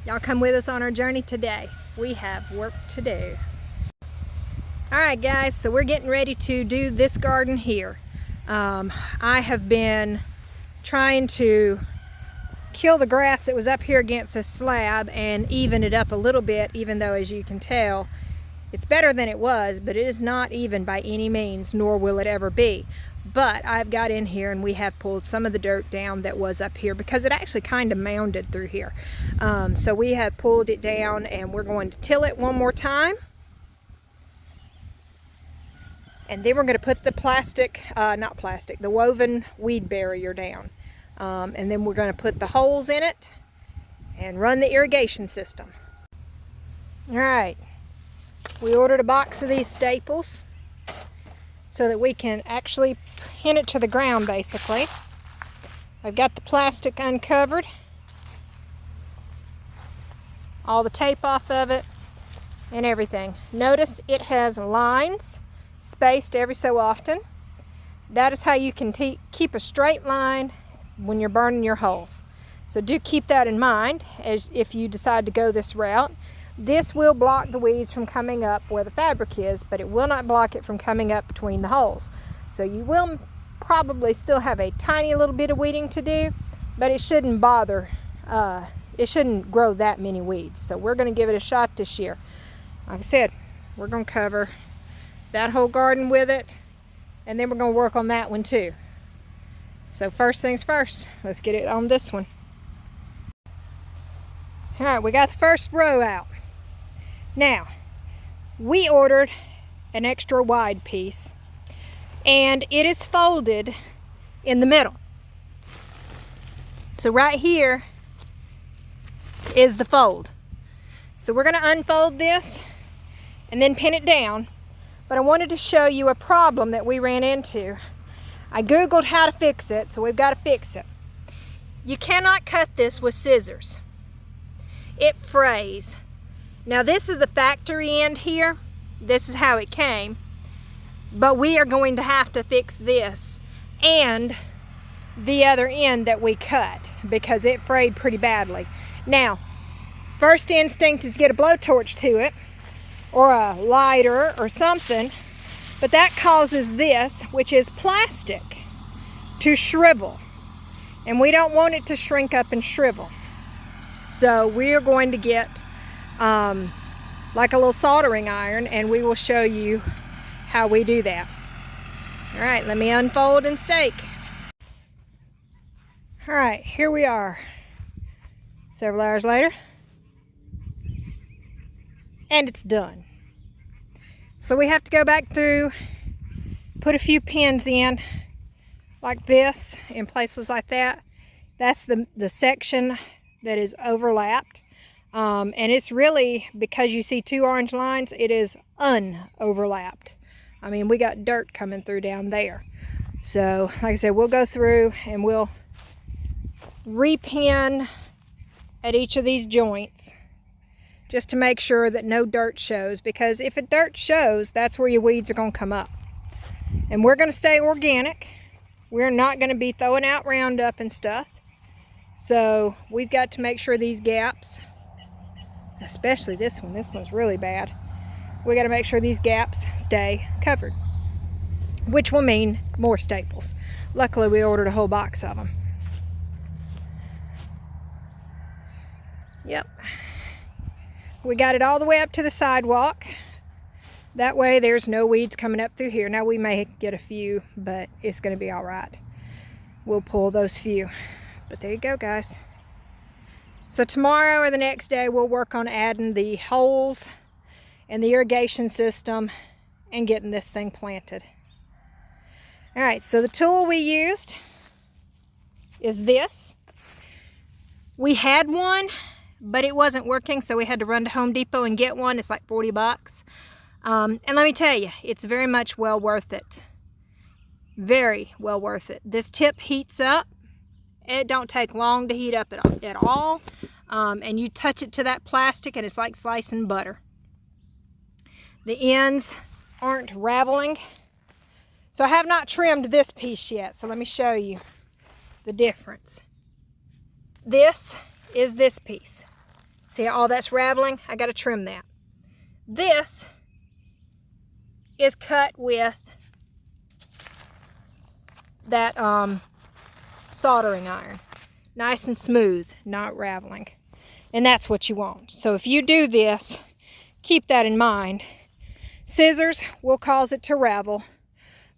Y'all come with us on our journey today. We have work to do. Alright guys, so we're getting ready to do this garden here. I have been trying to kill the grass that was up here against this slab and even it up a little bit, even though, as you can tell, it's better than it was, but it is not even by any means, nor will it ever be. But I've got in here and we have pulled some of the dirt down that was up here because it actually kind of mounded through here. So we have pulled it down and we're going to till it one more time. And then we're going to put the the woven weed barrier down. And then we're going to put the holes in it and run the irrigation system. All right, we ordered a box of these staples so that we can actually pin it to the ground basically. I've got the plastic uncovered, all the tape off of it and everything. Notice it has lines spaced every so often. That is how you can keep a straight line when you're burning your holes. So do keep that in mind as if you decide to go this route. This will block the weeds from coming up where the fabric is, but it will not block it from coming up between the holes. So you will probably still have a tiny little bit of weeding to do, but it shouldn't bother, it shouldn't grow that many weeds. So we're going to give it a shot this year. Like I said, we're going to cover that whole garden with it, and then we're going to work on that one too. So first things first, let's get it on this one. All right, we got the first row out. Now, we ordered an extra wide piece, and it is folded in the middle. So right here is the fold. So we're going to unfold this and then pin it down. But I wanted to show you a problem that we ran into. I googled how to fix it, so we've got to fix it. You cannot cut this with scissors. It frays. Now this is the factory end here. This is how it came. But we are going to have to fix this and the other end that we cut because it frayed pretty badly. Now, first instinct is to get a blowtorch to it or a lighter or something, but that causes this, which is plastic, to shrivel. And we don't want it to shrink up and shrivel. So we're going to get like a little soldering iron, and we will show you how we do that. All right, let me unfold and stake. All right, here we are, several hours later, and it's done. So we have to go back through, put a few pins in like this, in places like that. That's the section that is overlapped. And it's really, because you see two orange lines, it is unoverlapped. I mean, we got dirt coming through down there. So, like I said, we'll go through and we'll repin at each of these joints just to make sure that no dirt shows, because if a dirt shows, that's where your weeds are going to come up. And we're going to stay organic. We're not going to be throwing out Roundup and stuff. So we've got to make sure these gaps, especially this one's really bad. We got to make sure these gaps stay covered, which will mean more staples. Luckily, we ordered a whole box of them. Yep. We got it all the way up to the sidewalk. That way there's no weeds coming up through here. Now we may get a few, but it's going to be all right. We'll pull those few. But there you go, guys. So tomorrow or the next day we'll work on adding the holes and the irrigation system and getting this thing planted. All right, so the tool we used is this. We had one, but it wasn't working, so we had to run to Home Depot and get one. It's like 40 bucks. And let me tell you, it's very much well worth it. Very well worth it. This tip heats up. It don't take long to heat up at all. And you touch it to that plastic and it's like slicing butter. The ends aren't raveling. So I have not trimmed this piece yet, so let me show you the difference. This is this piece. See how all that's raveling? I got to trim that. This is cut with that soldering iron. Nice and smooth, not raveling. And that's what you want. So if you do this, keep that in mind. Scissors will cause it to ravel.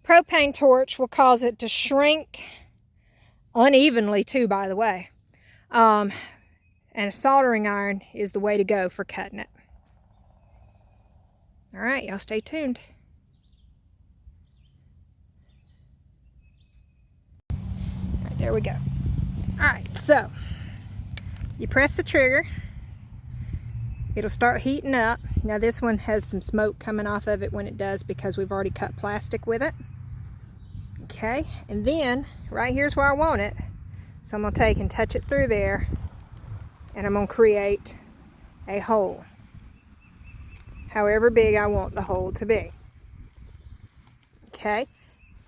Propane torch will cause it to shrink unevenly too, by the way. And a soldering iron is the way to go for cutting it. All right, y'all stay tuned. All right, there we go. All right, so you press the trigger. It'll start heating up. Now this one has some smoke coming off of it when it does because we've already cut plastic with it. Okay, and then right here's where I want it. So I'm gonna take and touch it through there, and I'm gonna create a hole. However big I want the hole to be. Okay,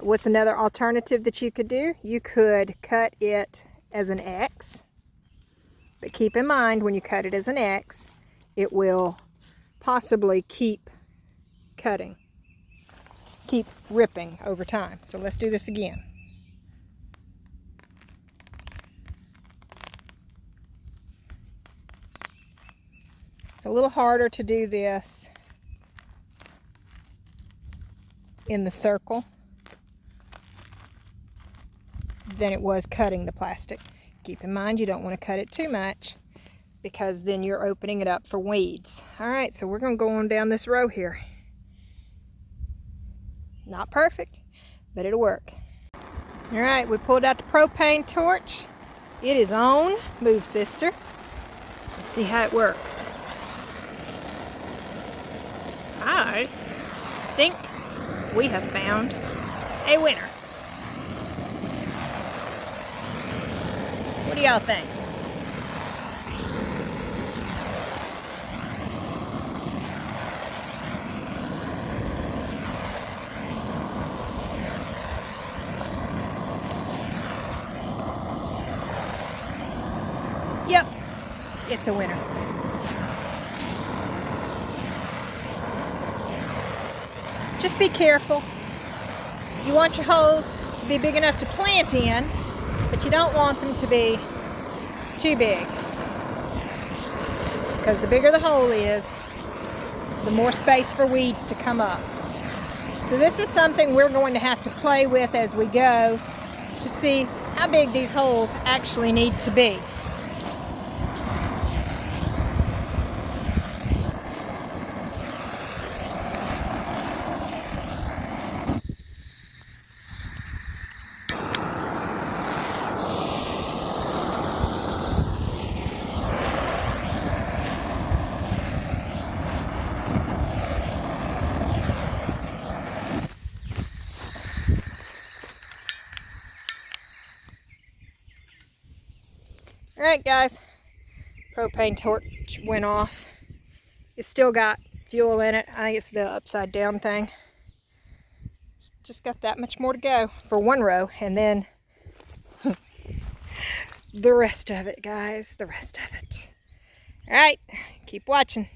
what's another alternative that you could do? You could cut it as an X, but keep in mind when you cut it as an X, it will possibly keep cutting, keep ripping over time. So let's do this again. It's a little harder to do this in the circle than it was cutting the plastic. Keep in mind you don't want to cut it too much because then you're opening it up for weeds. All right, so we're going to go on down this row here. Not perfect, but it'll work. All right, we pulled out the propane torch. It is on. Move, sister. Let's see how it works. I think we have found a winner. What do y'all think? Yep, it's a winner. Just be careful. You want your holes to be big enough to plant in, but you don't want them to be too big. Because the bigger the hole is, the more space for weeds to come up. So this is something we're going to have to play with as we go to see how big these holes actually need to be. Alright guys, propane torch went off. It's still got fuel in it. I think it's the upside down thing. It's just got that much more to go for one row, and then the rest of it, guys, the rest of it. Alright, keep watching.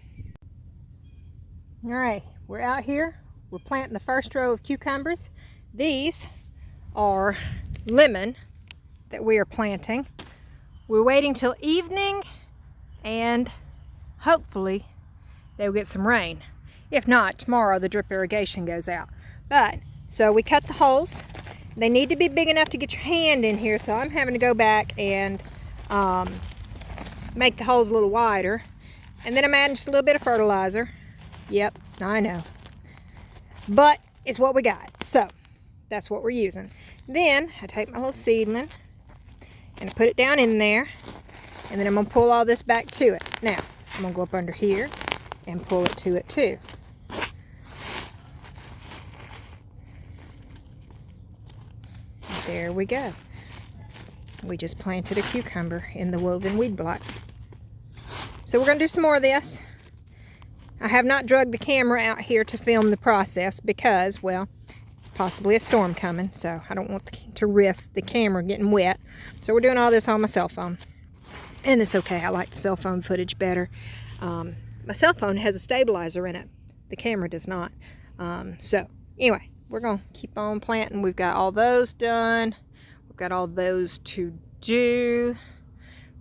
Alright, we're out here. We're planting the first row of cucumbers. These are lemon that we are planting. We're waiting till evening, and hopefully they'll get some rain. If not, tomorrow the drip irrigation goes out. But, so we cut the holes. They need to be big enough to get your hand in here, so I'm having to go back and make the holes a little wider. And then I'm adding just a little bit of fertilizer. Yep, I know. But it's what we got, so that's what we're using. Then I take my little seedling and I put it down in there, and then I'm going to pull all this back to it. Now, I'm going to go up under here and pull it to it too. There we go. We just planted a cucumber in the woven weed block. So we're going to do some more of this. I have not dragged the camera out here to film the process because, well, it's possibly a storm coming, so I don't want to risk the camera getting wet. So we're doing all this on my cell phone. And it's okay. I like the cell phone footage better. My cell phone has a stabilizer in it. The camera does not. So anyway, we're going to keep on planting. We've got all those done. We've got all those to do.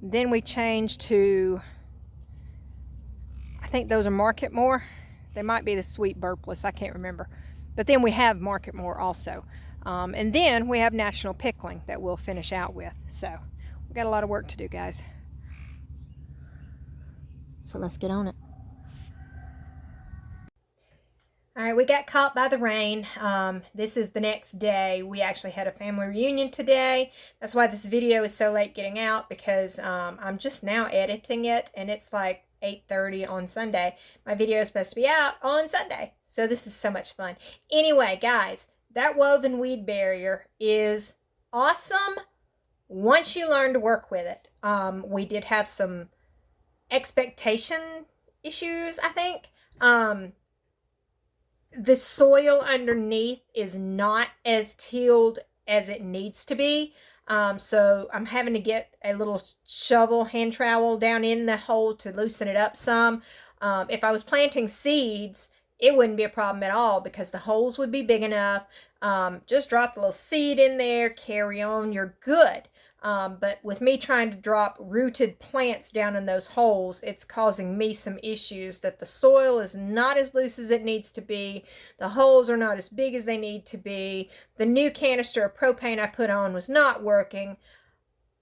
Then we change to, I think those are Market More. They might be the Sweet Burpless. I can't remember. But then we have Market More also. And then we have National Pickling that we'll finish out with. So we've got a lot of work to do, guys. So let's get on it. All right, we got caught by the rain. This is the next day. We actually had a family reunion today. That's why this video is so late getting out, because I'm just now editing it, and it's like 8:30 on Sunday. My video is supposed to be out on Sunday, so this is so much fun. Anyway, guys, that woven weed barrier is awesome once you learn to work with it. We did have some expectation issues, I think. The soil underneath is not as tilled as it needs to be. So I'm having to get a little shovel, hand trowel down in the hole to loosen it up some. If I was planting seeds, it wouldn't be a problem at all because the holes would be big enough. Just drop the little seed in there, carry on, you're good. But with me trying to drop rooted plants down in those holes, it's causing me some issues that the soil is not as loose as it needs to be. The holes are not as big as they need to be. The new canister of propane I put on was not working.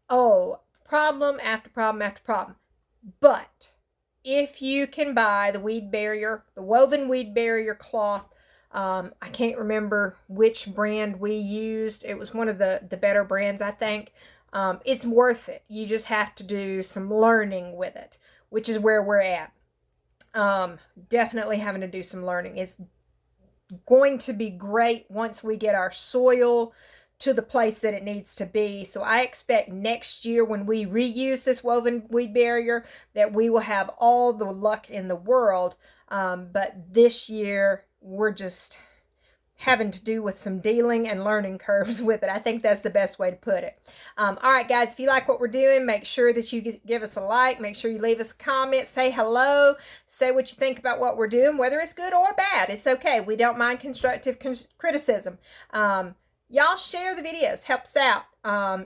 Oh, problem after problem after problem. But if you can buy the weed barrier, the woven weed barrier cloth, I can't remember which brand we used. It was one of the better brands, I think. It's worth it. You just have to do some learning with it, which is where we're at. Definitely having to do some learning. It's going to be great once we get our soil to the place that it needs to be. So I expect next year when we reuse this woven weed barrier that we will have all the luck in the world. But this year we're just having to do with some dealing and learning curves with it. I think that's the best way to put it. All right, guys, if you like what we're doing, make sure that you give us a like. Make sure you leave us a comment. Say hello. Say what you think about what we're doing, whether it's good or bad. It's okay. We don't mind constructive criticism. Y'all share the videos. Helps out.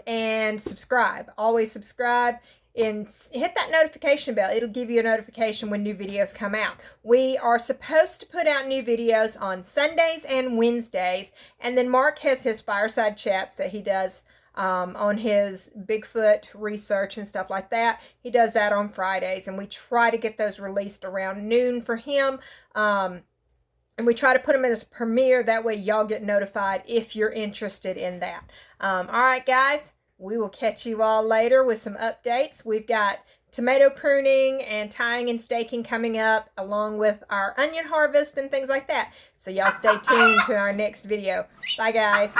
And subscribe. Always subscribe. And hit that notification bell. It'll give you a notification when new videos come out. We are supposed to put out new videos on Sundays and Wednesdays. And then Mark has his fireside chats that he does on his Bigfoot research and stuff like that. He does that on Fridays. And we try to get those released around noon for him. And we try to put them in as a premiere. That way y'all get notified if you're interested in that. All right, guys. We will catch you all later with some updates. We've got tomato pruning and tying and staking coming up, along with our onion harvest and things like that. So y'all stay tuned to our next video. Bye, guys.